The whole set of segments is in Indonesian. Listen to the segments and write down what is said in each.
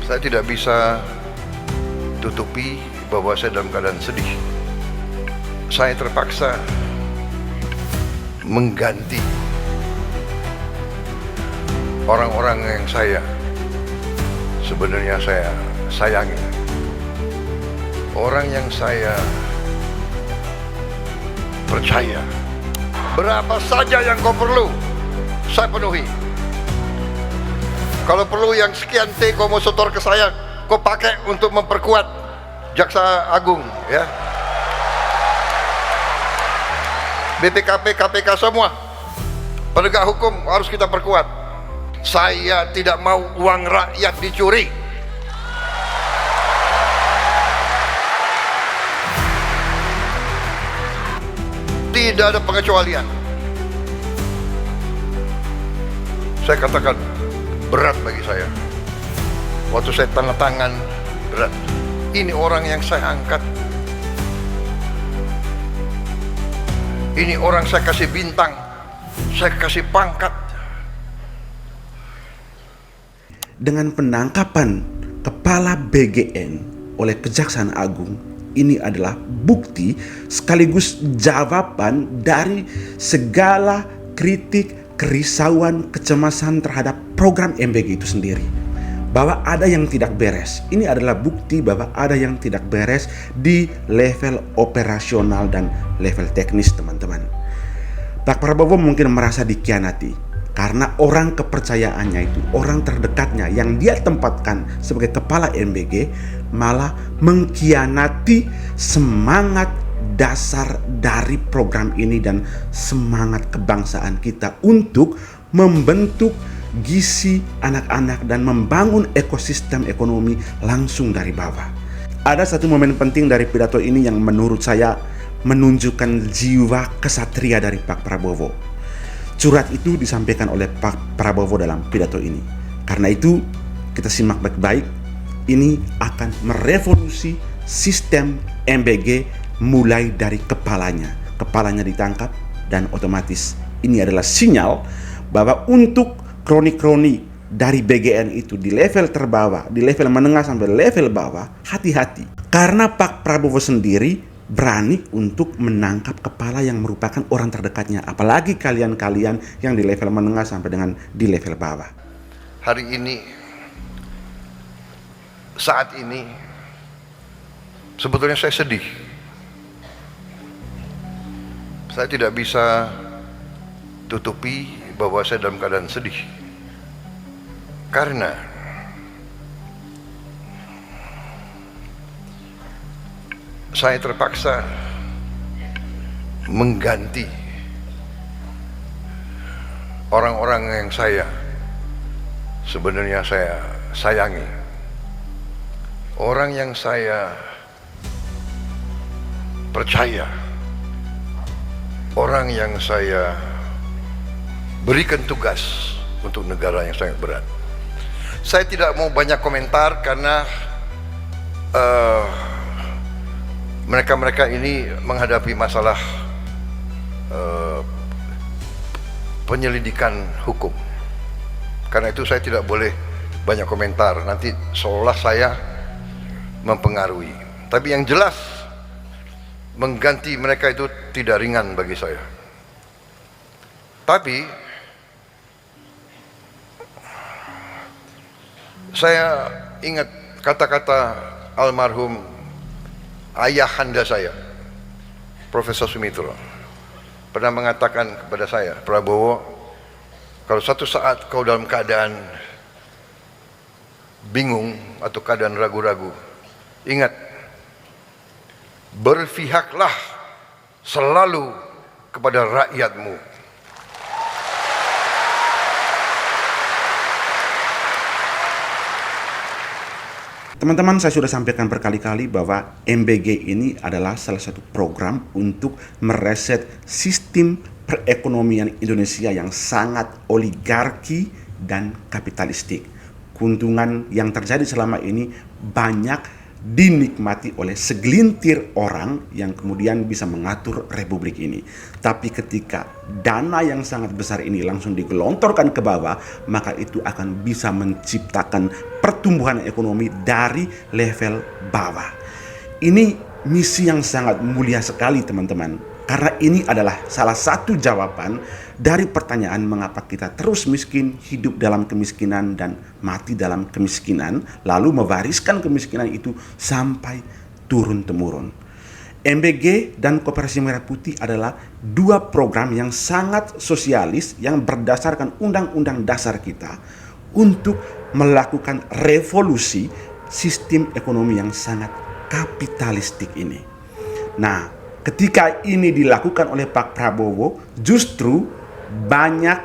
Saya tidak bisa tutupi bahwa saya dalam keadaan sedih. Saya terpaksa mengganti orang-orang yang sebenarnya saya sayangi. Orang yang saya percaya. Berapa saja yang kau perlu, saya penuhi. Kalau perlu yang sekian T kau mau setor ke saya, kau pakai untuk memperkuat Jaksa Agung, ya. BPKP, KPK semua penegak hukum harus kita perkuat. Saya tidak mau uang rakyat dicuri. Tidak ada pengecualian. Saya katakan berat bagi saya. Waktu saya tanda tangan, berat. Ini orang yang saya angkat. Ini orang saya kasih bintang, saya kasih pangkat. Dengan penangkapan Kepala BGN oleh Kejaksaan Agung, ini adalah bukti sekaligus jawaban dari segala kritik, kerisauan, kecemasan terhadap program MBG itu sendiri. Bahwa ada yang tidak beres. Ini adalah bukti bahwa ada yang tidak beres di level operasional dan level teknis, teman-teman. Pak Prabowo mungkin merasa dikhianati karena orang kepercayaannya itu, orang terdekatnya yang dia tempatkan sebagai kepala MBG malah mengkhianati semangat dasar dari program ini dan semangat kebangsaan kita untuk membentuk gizi anak-anak dan membangun ekosistem ekonomi langsung dari bawah. Ada satu momen penting dari pidato ini yang menurut saya menunjukkan jiwa kesatria dari Pak Prabowo. Surat itu disampaikan oleh Pak Prabowo dalam pidato ini. Karena itu kita simak baik-baik. Ini akan merevolusi sistem MBG mulai dari kepalanya. Kepalanya ditangkap dan otomatis ini adalah sinyal bahwa untuk kroni-kroni dari BGN itu di level terbawah, di level menengah sampai level bawah, hati-hati. Karena Pak Prabowo sendiri berani untuk menangkap kepala yang merupakan orang terdekatnya. Apalagi kalian-kalian yang di level menengah sampai dengan di level bawah. Hari ini, saat ini, sebetulnya saya sedih. Saya tidak bisa tutupi bahwa saya dalam keadaan sedih. Karena saya terpaksa mengganti orang-orang yang sebenarnya saya sayangi. Orang yang saya percaya. Orang yang saya berikan tugas untuk negara yang sangat berat. Saya tidak mau banyak komentar karena mereka-mereka ini menghadapi masalah penyelidikan hukum. Karena itu saya tidak boleh banyak komentar. Nanti seolah saya mempengaruhi. Tapi yang jelas mengganti mereka itu tidak ringan bagi saya. Tapi saya ingat kata-kata almarhum ayahanda saya, Profesor Sumitro, pernah mengatakan kepada saya, Prabowo, kalau satu saat kau dalam keadaan bingung atau keadaan ragu-ragu, ingat, berpihaklah selalu kepada rakyatmu. Teman-teman, saya sudah sampaikan berkali-kali bahwa MBG ini adalah salah satu program untuk mereset sistem perekonomian Indonesia yang sangat oligarki dan kapitalistik. Keuntungan yang terjadi selama ini banyak dinikmati oleh segelintir orang yang kemudian bisa mengatur republik ini. Tapi ketika dana yang sangat besar ini langsung digelontorkan ke bawah, maka itu akan bisa menciptakan pertumbuhan ekonomi dari level bawah. Ini misi yang sangat mulia sekali, teman-teman. Karena ini adalah salah satu jawaban dari pertanyaan mengapa kita terus miskin, hidup dalam kemiskinan, dan mati dalam kemiskinan, lalu mewariskan kemiskinan itu sampai turun-temurun. MBG dan Koperasi Merah Putih adalah dua program yang sangat sosialis yang berdasarkan Undang-Undang Dasar kita untuk melakukan revolusi sistem ekonomi yang sangat kapitalistik ini. Nah, ketika ini dilakukan oleh Pak Prabowo, justru banyak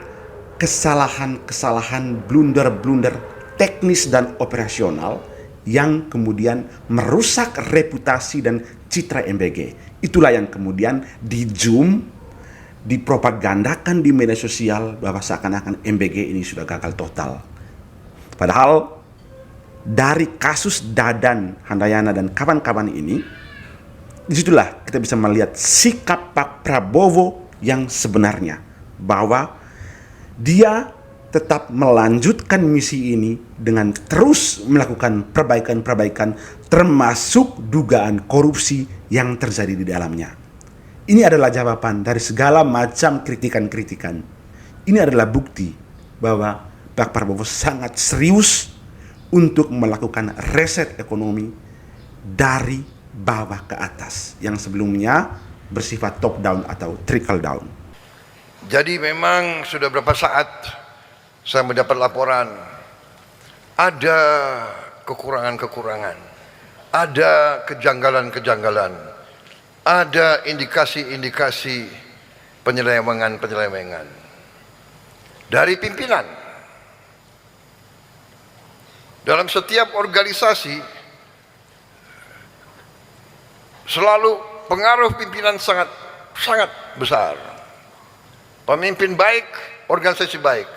kesalahan-kesalahan, blunder-blunder teknis dan operasional yang kemudian merusak reputasi dan citra MBG. Itulah yang kemudian dipropagandakan di media sosial bahwa seakan-akan MBG ini sudah gagal total. Padahal dari kasus Dadan, Handayani dan kawan-kawan ini, disitulah kita bisa melihat sikap Pak Prabowo yang sebenarnya, bahwa dia tetap melanjutkan misi ini dengan terus melakukan perbaikan-perbaikan, termasuk dugaan korupsi yang terjadi di dalamnya. Ini adalah jawaban dari segala macam kritikan-kritikan. Ini adalah bukti bahwa Pak Prabowo sangat serius untuk melakukan reset ekonomi dari bawah ke atas, yang sebelumnya bersifat top down atau trickle down. Jadi memang sudah berapa saat saya mendapat laporan ada kekurangan-kekurangan, ada kejanggalan-kejanggalan, ada indikasi-indikasi penyelewengan dari pimpinan. Dalam setiap organisasi selalu pengaruh pimpinan sangat besar. Pemimpin baik, organisasi baik.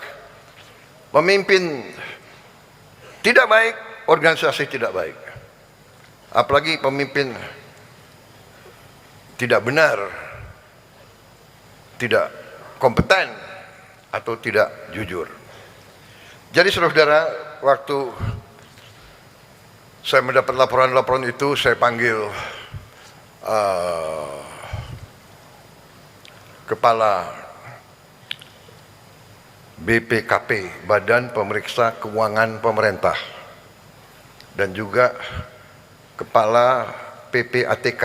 Pemimpin tidak baik, organisasi tidak baik. Apalagi pemimpin tidak benar, tidak kompeten, atau tidak jujur. Jadi saudara, waktu saya mendapat laporan-laporan itu, saya panggil kepala BPKP, Badan Pemeriksa Keuangan Pemerintah, dan juga kepala PPATK,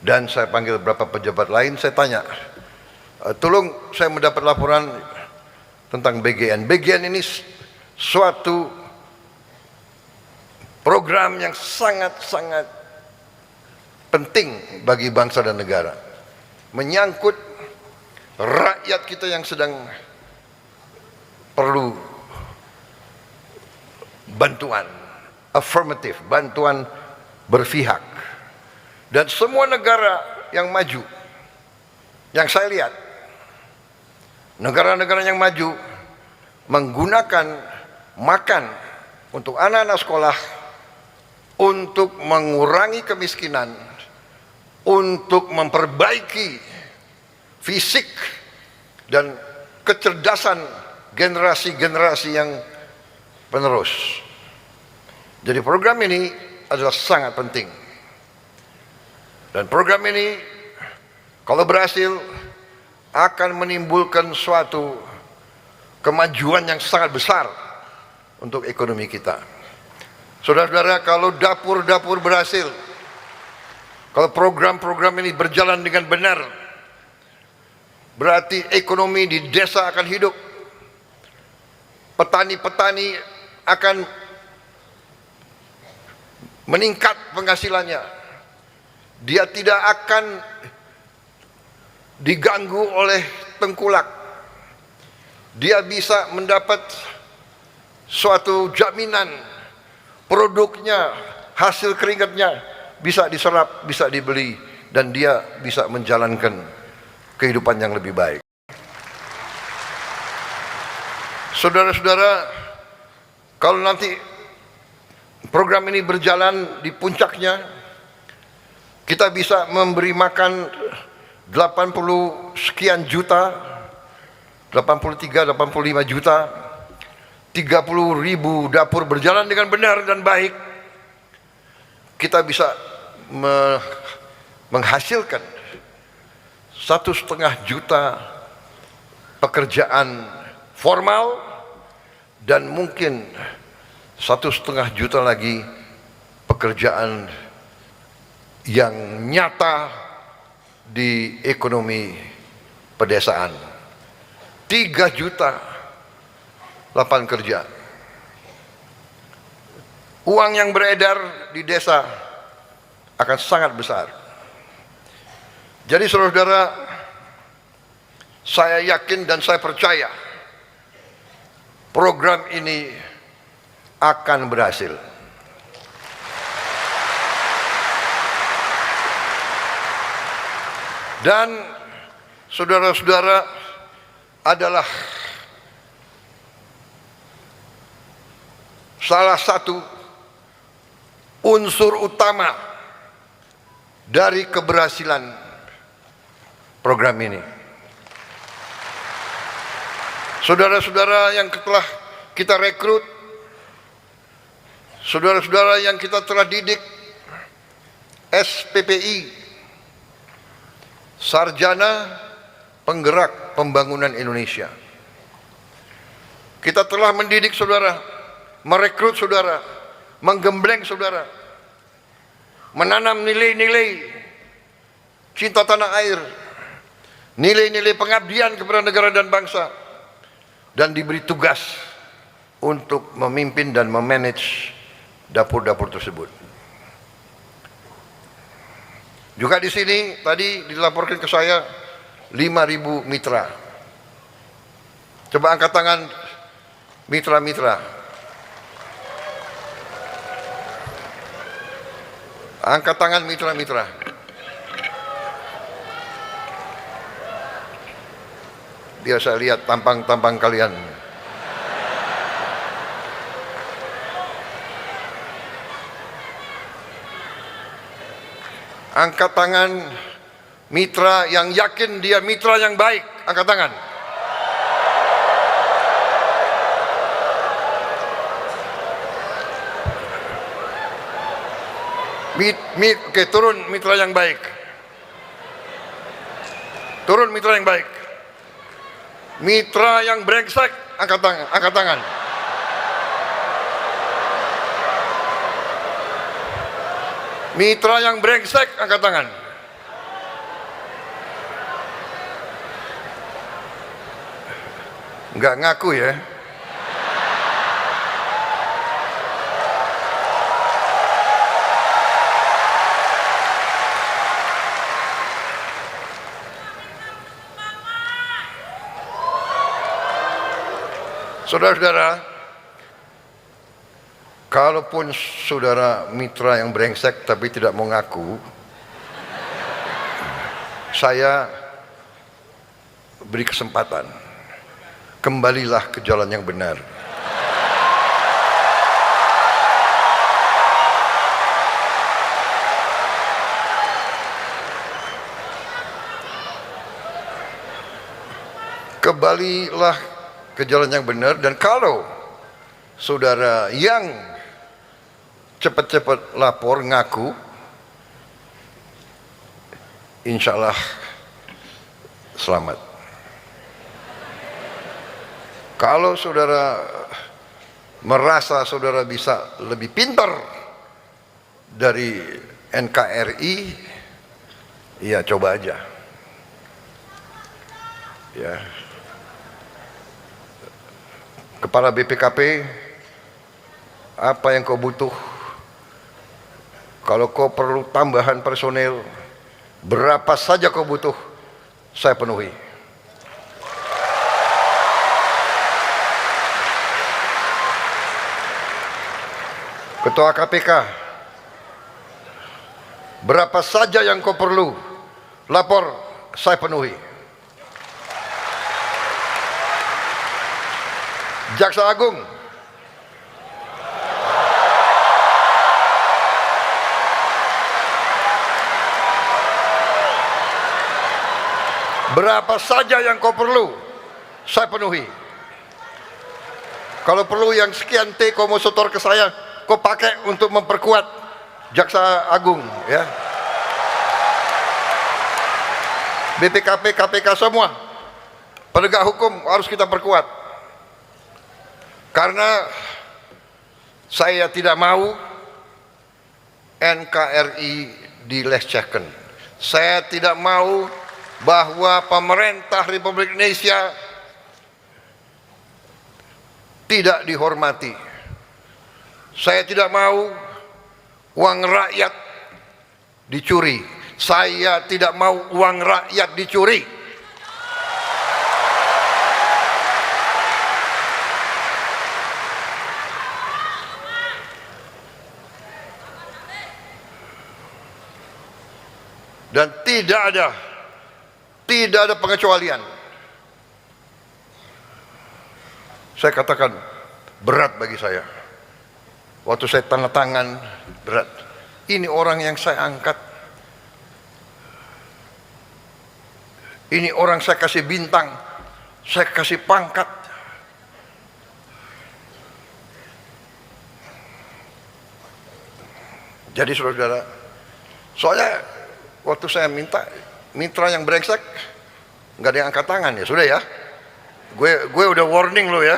dan saya panggil beberapa pejabat lain. Saya tanya, tolong, saya mendapat laporan tentang BGN. BGN ini suatu program yang sangat penting bagi bangsa dan negara, menyangkut rakyat kita yang sedang perlu bantuan afirmatif, bantuan berpihak. Dan semua negara yang maju, yang saya lihat, negara-negara yang maju menggunakan makan untuk anak-anak sekolah, untuk mengurangi kemiskinan, untuk memperbaiki fisik dan kecerdasan generasi-generasi yang penerus. Jadi program ini adalah sangat penting. Dan program ini kalau berhasil akan menimbulkan suatu kemajuan yang sangat besar untuk ekonomi kita. Saudara-saudara, kalau dapur-dapur berhasil, kalau program-program ini berjalan dengan benar, berarti ekonomi di desa akan hidup. Petani-petani akan meningkat penghasilannya. Dia tidak akan diganggu oleh tengkulak. Dia bisa mendapat suatu jaminan produknya, hasil keringatnya bisa diserap, bisa dibeli, dan dia bisa menjalankan kehidupan yang lebih baik. Saudara-saudara, kalau nanti program ini berjalan di puncaknya, kita bisa memberi makan 80 sekian juta, 83, 85 juta, 30.000 dapur berjalan dengan benar dan baik. Kita bisa menghasilkan 1,5 juta pekerjaan formal dan mungkin 1,5 juta lagi pekerjaan yang nyata di ekonomi pedesaan. 3 juta lapangan kerja. Uang yang beredar di desa akan sangat besar. Jadi saudara-saudara, saya yakin dan saya percaya program ini akan berhasil. Dan saudara-saudara adalah salah satu unsur utama dari keberhasilan program ini. Saudara-saudara yang telah kita rekrut, saudara-saudara yang kita telah didik, SPPI, Sarjana Penggerak Pembangunan Indonesia. Kita telah mendidik saudara, merekrut saudara, menggembleng saudara, menanam nilai-nilai cinta tanah air, nilai-nilai pengabdian kepada negara dan bangsa, dan diberi tugas untuk memimpin dan memanage dapur-dapur tersebut. Juga di sini tadi dilaporkan ke saya 5.000 mitra. Coba angkat tangan mitra-mitra. Angkat tangan mitra-mitra. Biar saya lihat tampang-tampang kalian. Angkat tangan mitra yang yakin dia mitra yang baik. Angkat tangan. Oke, turun mitra yang baik. Turun mitra yang baik. Mitra yang brengsek, angkat tangan, angkat tangan. Mitra yang brengsek, angkat tangan. Enggak ngaku ya. Saudara-saudara, kalaupun saudara mitra yang brengsek tapi tidak mau ngaku, saya beri kesempatan, kembalilah ke jalan yang benar. Kembalilah ke jalan yang benar, dan kalau saudara yang cepat-cepat lapor ngaku, insya Allah selamat. Kalau saudara merasa saudara bisa lebih pintar dari NKRI, ya coba aja. Ya. Kepala BPKP, apa yang kau butuh? Kalau kau perlu tambahan personel, berapa saja kau butuh, saya penuhi. Ketua KPK, berapa saja yang kau perlu, lapor, saya penuhi. Jaksa Agung, Berapa saja yang kau perlu, saya penuhi. Kalau perlu yang sekian T kau mau setor ke saya, kau pakai untuk memperkuat Jaksa Agung, ya. BPKP, KPK semua, penegak hukum harus kita perkuat. Karena saya tidak mau NKRI dilecehkan. Saya tidak mau bahwa pemerintah Republik Indonesia tidak dihormati. Saya tidak mau uang rakyat dicuri. Saya tidak mau uang rakyat dicuri. Dan tidak ada pengecualian. Saya katakan berat bagi saya. Waktu saya tanda tangan, berat. Ini orang yang saya angkat. Ini orang saya kasih bintang, saya kasih pangkat. Jadi saudara-saudara, soalnya waktu saya minta mitra yang brengsek, nggak ada yang angkat tangan, ya sudah ya. Gue udah warning lo ya.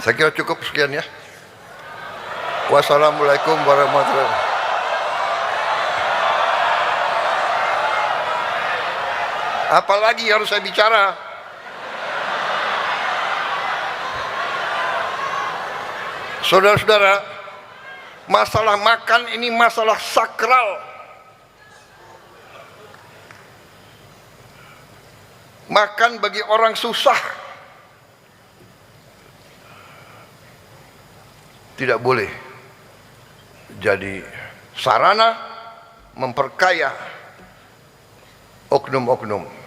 Saya kira cukup sekian ya. Wassalamualaikum warahmatullahi wabarakatuh. Apalagi harus saya bicara? Saudara-saudara, masalah makan ini masalah sakral. Makan bagi orang susah tidak boleh jadi sarana memperkaya oknum-oknum.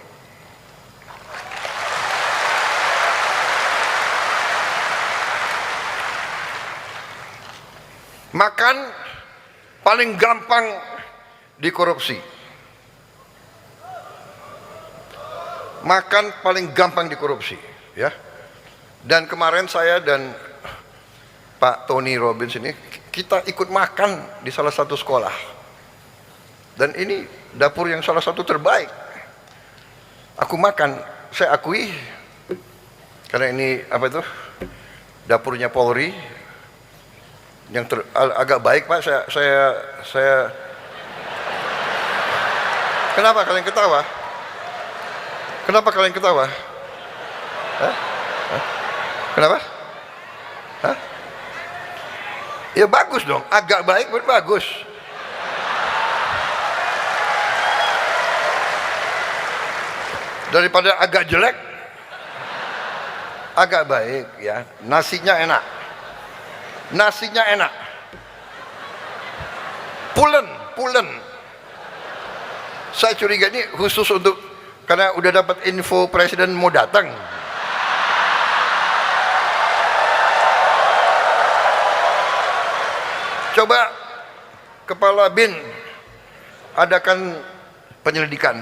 Makan paling gampang dikorupsi. Makan paling gampang dikorupsi, ya. Dan kemarin saya dan Pak Tony Robbins ini, kita ikut makan di salah satu sekolah. Dan ini dapur yang salah satu terbaik. Aku makan, saya akui, karena ini apa itu, dapurnya Polri, yang agak baik Pak. Saya Kenapa kalian ketawa? Kenapa kalian ketawa? Hah? Hah? Kenapa? Hah? Ya bagus dong, agak baik bagus. Daripada agak jelek, agak baik ya. Nasinya enak. Nasinya enak. Pulen. Saya curiga ini khusus untuk, karena udah dapat info presiden mau datang. Coba Kepala BIN adakan penyelidikan.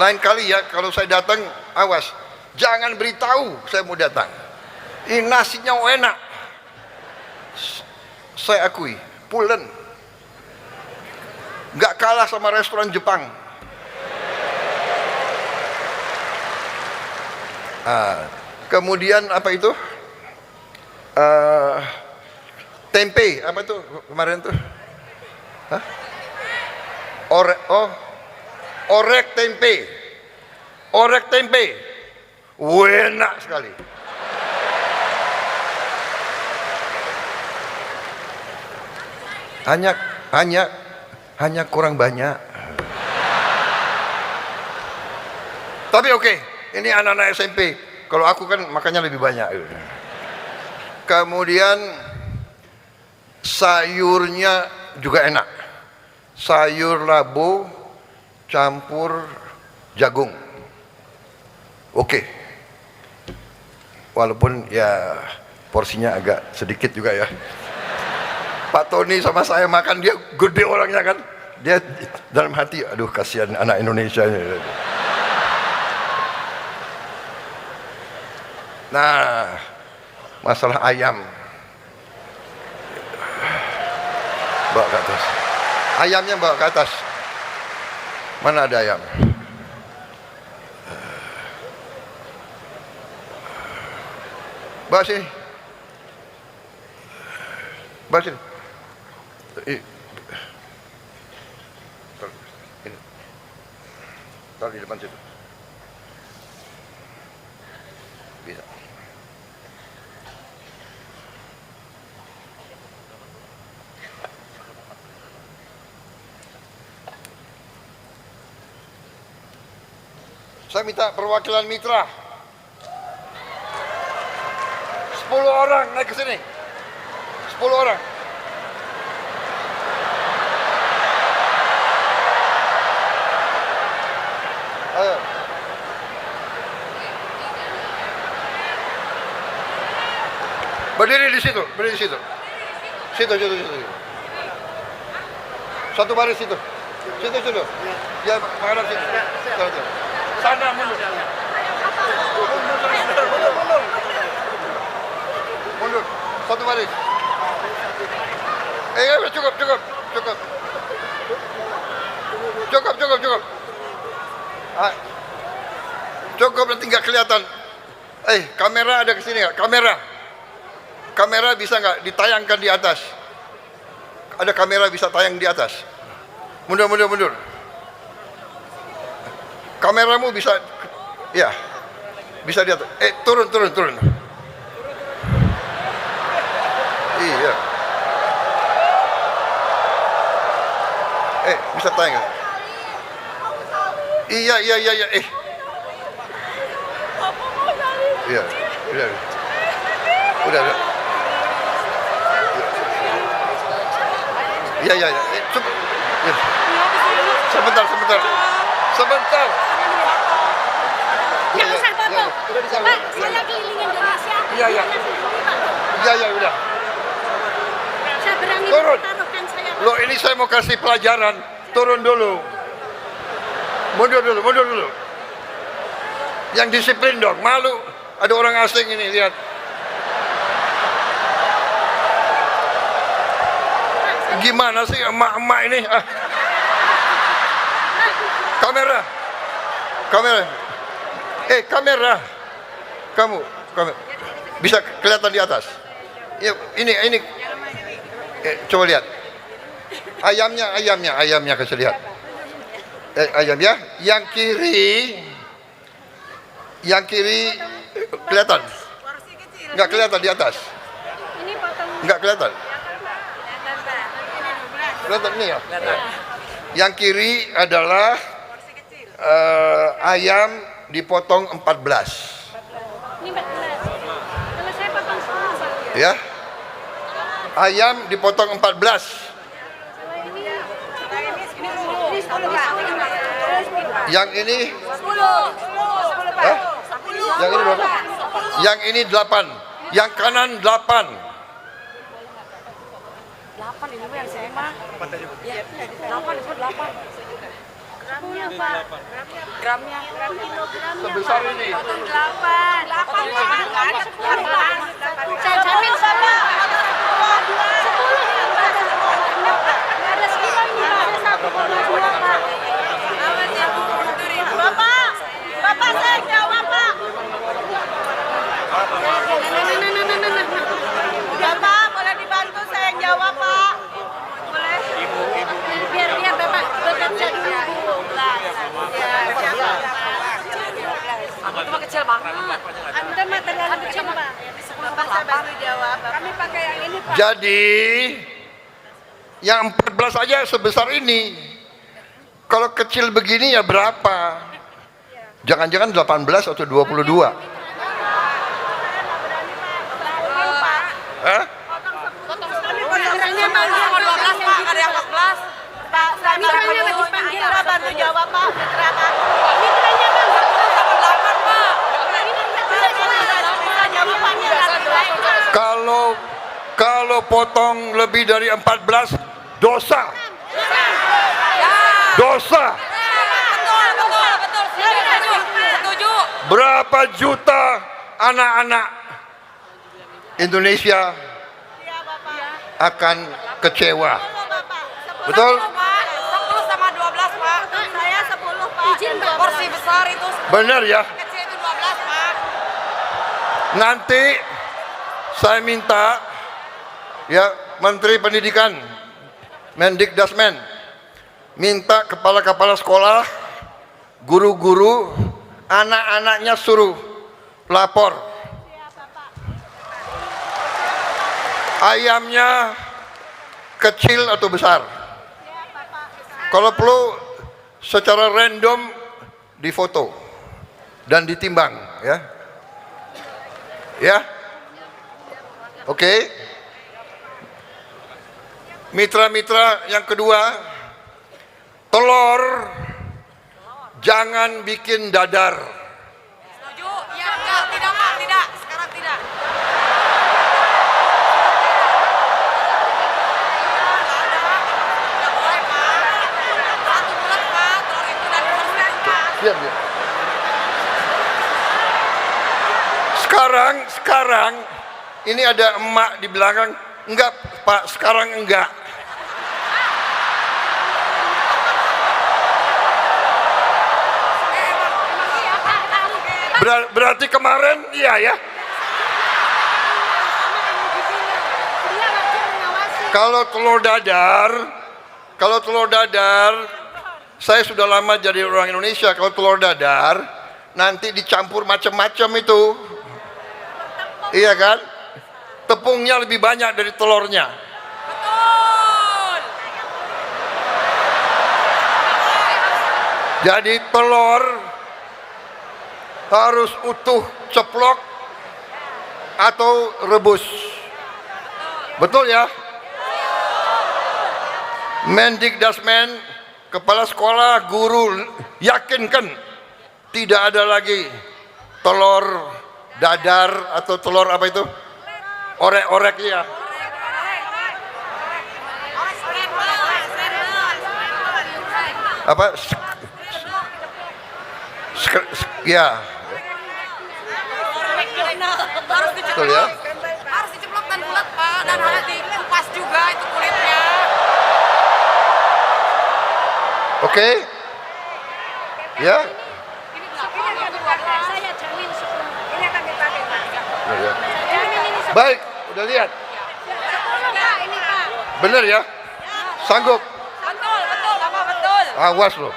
Lain kali ya kalau saya datang, awas, jangan beritahu saya mau datang. Ini nasinya enak. Saya akui, pulen. Nggak kalah sama restoran Jepang. Kemudian apa itu? Tempe, apa tuh kemarin tuh? Hah? Orek tempe. Orek tempe. Enak sekali. Hanya kurang banyak. Tapi oke, ini anak-anak SMP. Kalau aku kan makannya lebih banyak. Kemudian sayurnya juga enak. Sayur labu campur jagung. Oke. Walaupun ya porsinya agak sedikit juga ya. Pak Tony sama saya makan, dia gede orangnya kan. Dia dalam hati, aduh kasihan anak Indonesia ini. Nah, masalah ayam. Bawa ke atas. Ayamnya bawa ke atas. Mana ada ayam? Bawa sini. Bawa sini. Ini. Taruh di depan situ. Bisa. Saya minta perwakilan mitra. 10 orang naik ke sini. 10 orang. Ayo. Berdiri di situ, berdiri di situ. Situ. Satu baris situ. Situ. Ya, menghadap situ. Sana mundur. Mundur. Satu baris. Cukup. Cukup nanti nggak kelihatan. Kamera ada ke sini nggak? Kamera bisa nggak ditayangkan di atas? Ada kamera bisa tayang di atas? Mundur. Kameramu bisa, ya, bisa di atas. Turun. Iya. Bisa tayang nggak? Iya. Iya. Udah. Iya. Cukup. Ya. Sebentar. Jangan usah foto. Pak, saya keliling Indonesia. Iya. Iya, udah. Saya berani Turun. taruhkan saya. Loh, ini saya mau kasih pelajaran. Turun dulu. Mundur dulu. Yang disiplin dong, malu. Ada orang asing ini, lihat. Gimana sih emak-emak ini? Kamera. Kamera. Kamu bisa kelihatan di atas. Ya, ini. Coba lihat. Ayamnya kasih lihat. Ayam ya. Yang kiri kelihatan. Enggak kelihatan di atas. Ini potong. Enggak kelihatan. Kelihatan nih ya. Yang kiri adalah ayam dipotong 14. Ini 14. Kalau saya potong semua, Pak. Ya. Ayam dipotong 14. Kalau ini 10, Pak. Yang ini 10, Pak. Yang ini berapa? Yang ini 8. Yang kanan 8. 8 ini yang saya mah. 8 itu 8. Gramnya, Pak. Gramnya. Sebesar ini. Potong 8. 8. Saya jamin sama. 10 yang ada sekilanya, Pak. 1,2, Pak. Bapak saya jawab, Pak. Bapak, boleh dibantu saya yang jawab, Pak. Boleh. Biar Bapak bekerja dulu. Aku cuma kecil banget. Anda mah terlalu kecil, Pak. Bapak saya bantu jawab. Kami pakai yang ini, Pak. Jadi yang 14 aja sebesar ini. Kalau kecil begini ya berapa? Jangan-jangan 18 atau 22. Hah? Mitranya panggil 12, Pak. Ada yang 14. Pak, mitranya lagi panggil. Bantu jawab, Pak. Mitranya panggil 8, Pak. Kalau potong lebih dari 14, dosa. Dosa. Betul. Setuju. Berapa juta anak-anak Indonesia akan kecewa. Betul? 10 sama 12, Pak. Saya 10, Pak. Porsi besar itu. Benar ya? Kecil itu 12, Pak. Nanti saya minta ya Menteri Pendidikan, Mendikdasmen, minta kepala-kepala sekolah, guru-guru, anak-anaknya suruh lapor. Ayamnya kecil atau besar. Kalau perlu secara random difoto dan ditimbang ya. Ya. Oke. Mitra-mitra yang kedua, telur jangan bikin dadar. Setuju? Ya, enggak, tidak, Pak. Tidak. Sekarang tidak. Tidak boleh, Pak. 1 bulan, Pak. Telur itu dan dibersihkan, Pak. Siap ya. Sekarang ini ada emak di belakang. Enggak, Pak, sekarang enggak. Berarti kemarin iya ya. Kalau telur dadar, saya sudah lama jadi orang Indonesia. Kalau telur dadar nanti dicampur macam-macam itu. Iya kan? Tepungnya lebih banyak dari telurnya. Betul. Jadi telur harus utuh, ceplok atau rebus. Betul ya? Mendikdasmen, kepala sekolah, guru, yakinkan tidak ada lagi telur dadar atau telur apa itu? Orek-orek ya. Apa? Ya. Harus Betul ya? Harus diceplok dan bulat, Pak, dan harus dikupas juga itu kulitnya. Oke? Ya? Saya jamin 10. Ini akan dipakai, Pak. Ya. Jamin ini 10. Baik, udah lihat. 10, Pak, ini, Pak. Bener ya? Sanggup? Betul, Bapak, betul. Awas loh.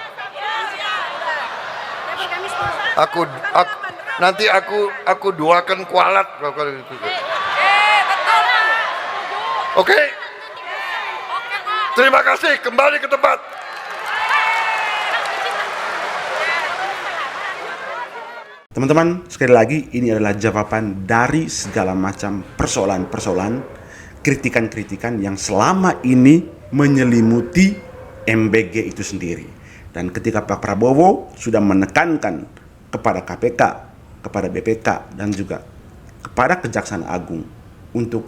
Tapi kami 10. Nanti aku duakan kualat kalau itu. Betul. Oke? Oke, Pak. Terima kasih, kembali ke tempat. Teman-teman, sekali lagi ini adalah jawaban dari segala macam persoalan-persoalan, kritikan-kritikan yang selama ini menyelimuti MBG itu sendiri. Dan ketika Pak Prabowo sudah menekankan kepada KPK, kepada BPK, dan juga kepada Kejaksaan Agung untuk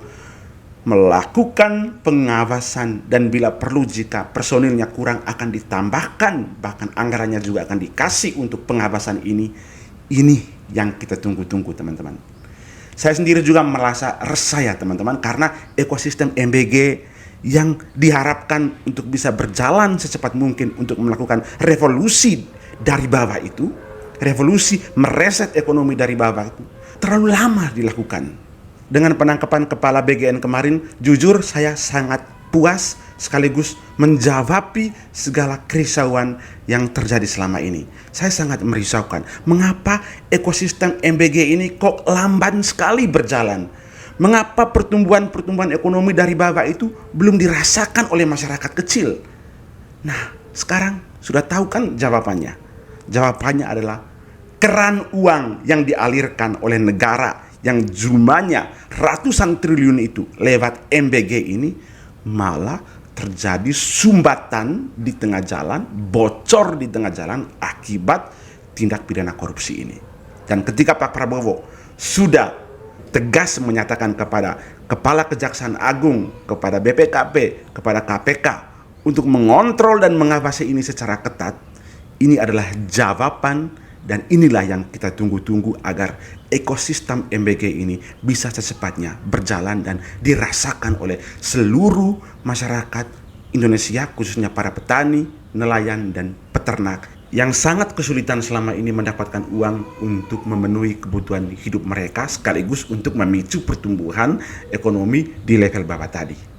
melakukan pengawasan, dan bila perlu jika personilnya kurang akan ditambahkan, bahkan anggarannya juga akan dikasih untuk pengawasan ini yang kita tunggu-tunggu, teman-teman. Saya sendiri juga merasa resah ya, teman-teman, karena ekosistem MBG yang diharapkan untuk bisa berjalan secepat mungkin untuk melakukan revolusi dari bawah itu, revolusi mereset ekonomi dari bawah itu, terlalu lama dilakukan. Dengan penangkapan kepala BGN kemarin, jujur saya sangat puas sekaligus menjawabi segala kerisauan yang terjadi selama ini. Saya sangat merisaukan. Mengapa ekosistem MBG ini kok lamban sekali berjalan? Mengapa pertumbuhan ekonomi dari bawah itu belum dirasakan oleh masyarakat kecil? Nah, sekarang sudah tahu kan jawabannya. Jawabannya adalah keran uang yang dialirkan oleh negara yang jumlahnya ratusan triliun itu lewat MBG ini malah terjadi sumbatan di tengah jalan, bocor di tengah jalan akibat tindak pidana korupsi ini. Dan ketika Pak Prabowo sudah tegas menyatakan kepada Kepala Kejaksaan Agung, kepada BPKP, kepada KPK untuk mengontrol dan mengawasi ini secara ketat. Ini adalah jawaban dan inilah yang kita tunggu-tunggu agar ekosistem MBG ini bisa secepatnya berjalan dan dirasakan oleh seluruh masyarakat Indonesia, khususnya para petani, nelayan, dan peternak yang sangat kesulitan selama ini mendapatkan uang untuk memenuhi kebutuhan hidup mereka sekaligus untuk memicu pertumbuhan ekonomi di level bawah tadi.